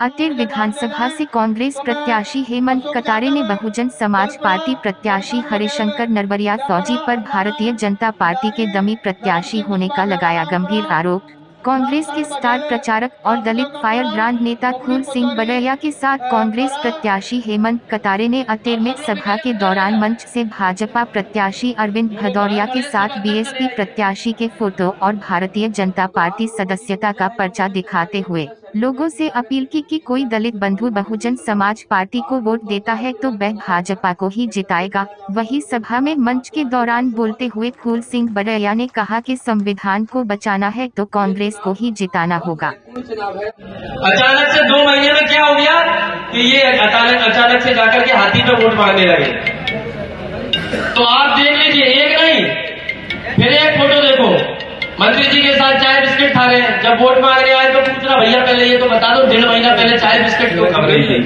अटेर विधानसभा से कांग्रेस प्रत्याशी हेमंत कतारे ने बहुजन समाज पार्टी प्रत्याशी हरिशंकर नरवरिया फौजी पर भारतीय जनता पार्टी के दमी प्रत्याशी होने का लगाया गंभीर आरोप। कांग्रेस के स्टार प्रचारक और दलित फायर ब्रांड नेता फूल सिंह बड़ैया के साथ कांग्रेस प्रत्याशी हेमंत कतारे ने अटेर में सभा के दौरान मंच से भाजपा प्रत्याशी अरविंद भदौरिया के साथ बीएसपी प्रत्याशी के फोटो और भारतीय जनता पार्टी सदस्यता का पर्चा दिखाते हुए लोगों से अपील की कि कोई दलित बंधु बहुजन समाज पार्टी को वोट देता है तो वह भाजपा को ही जिताएगा। वही सभा में मंच के दौरान बोलते हुए फूल सिंह बड़ैया ने कहा कि संविधान को बचाना है तो कांग्रेस को ही जिताना होगा। अचानक से 2 महीने में क्या हो गया कि ये अचानक से जाकर के हाथी पे वोट मांगने लगे। तो आप देख लीजिए, एक नहीं फिर एक फोटो देखो, मंत्री जी के साथ चाय बिस्किट खा रहे हैं। जब वोट मांगने आए तो पूछना भैया पहले ये तो बता दो 1.5 महीना पहले चाय बिस्किट क्यों खा रही थी।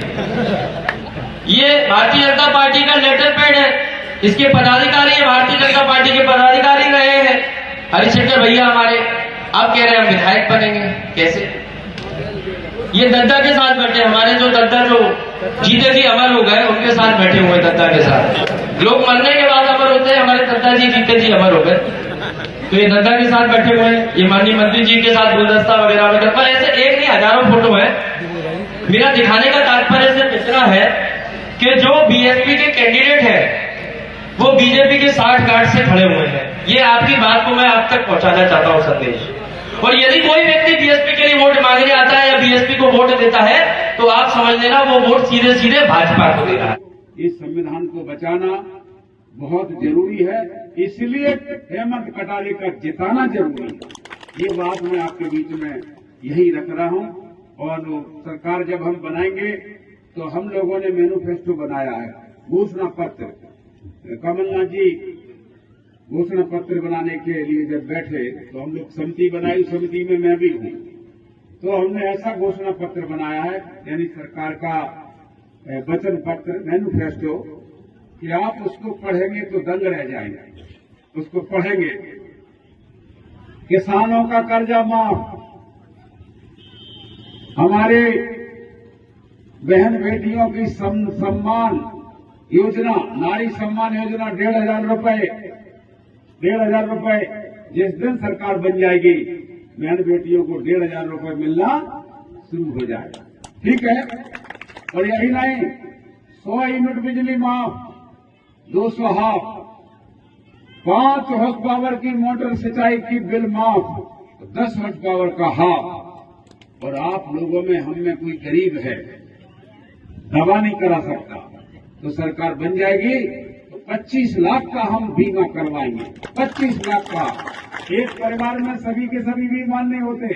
ये भारतीय जनता पार्टी का लेटर पैड है, इसके पदाधिकारी भारतीय जनता पार्टी के पदाधिकारी रहे हैं हरिशंकर भैया हमारे। आप कह रहे हैं हम विधायक बनेंगे कैसे। ये दद्दा के साथ बैठे, हमारे जो दद्दा जो जीते जी अमर हो गए उनके साथ बैठे हुए दद्दा के साथ। लोग मरने के बाद अमर होते हैं, हमारे दद्दा जी जीते जी अमर हो गए। तो ये दद्दा के साथ बैठे हुए हैं, ये माननीय मंत्री जी के साथ गुलदस्ता वगैरह वगैरह पर ऐसे एक नहीं हजारों फोटो है। मेरा दिखाने का तात्पर्य सिर्फ इतना है कि जो बीएसपी के कैंडिडेट है वो बीजेपी के 60 गार्ड से खड़े हुए हैं। ये आपकी बात को मैं आप तक पहुंचाना चाहता हूं संदेश। और यदि कोई व्यक्ति बीएसपी के लिए वोट मांगने आता है या बीएसपी को वोट देता है तो आप समझ लेना वो वोट सीधे सीधे भाजपा को दे रहा है। इस संविधान को बचाना बहुत जरूरी है, इसलिए हेमंत कतारे का जिताना जरूरी है। ये बात मैं आपके बीच में यही रख रहा हूं। और सरकार जब हम बनाएंगे तो हम लोगों ने मैनिफेस्टो बनाया है, घोषणा पत्र। कमलनाथ जी घोषणा पत्र बनाने के लिए जब बैठे तो हम लोग समिति बनाई, समिति में मैं भी हूं। तो हमने ऐसा घोषणा पत्र बनाया है, यानी सरकार का वचन पत्र मैनिफेस्टो, कि आप उसको पढ़ेंगे तो दंग रह जाएंगे। उसको पढ़ेंगे, किसानों का कर्जा माफ, हमारे बहन बेटियों की सम्मान योजना, नारी सम्मान योजना 1,500 रुपए, 1,500 रुपए जिस दिन सरकार बन जाएगी बहन बेटियों को 1,500 रुपए मिलना शुरू हो जाएगा। ठीक है। और यही नहीं, 100 यूनिट बिजली माफ, 200 हाफ, 5 हॉर्स पावर की मोटर सिंचाई की बिल माफ, 10 हॉर्स पावर का हाफ। और आप लोगों में हम में कोई गरीब है दवा नहीं करा सकता, तो सरकार बन जाएगी तो 25 लाख का हम बीमा करवाएंगे। 25 लाख का। एक परिवार में सभी के सभी बीमा नहीं होते,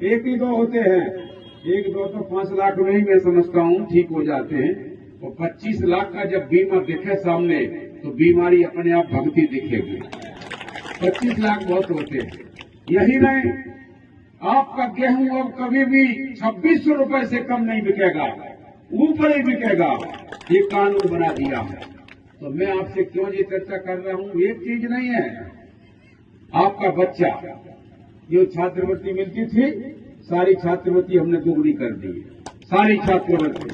एक ही 2 होते हैं। 1-2 तो 5 लाख में ही मैं समझता हूं ठीक हो जाते हैं। और 25 लाख का जब बीमा दिखे सामने तो बीमारी अपने आप भगती दिखेगी। 25 लाख बहुत होते हैं। यही नहीं, आपका गेहूं अब कभी भी 2600 रुपए से कम नहीं बिकेगा, ऊपर ही बिकेगा। ये कानून बना दिया है। तो मैं आपसे क्यों ये चर्चा कर रहा हूं, एक चीज नहीं है। आपका बच्चा जो छात्रवृत्ति मिलती थी, सारी छात्रवृत्ति हमने दोगुनी कर दी, सारी छात्रवृत्ति।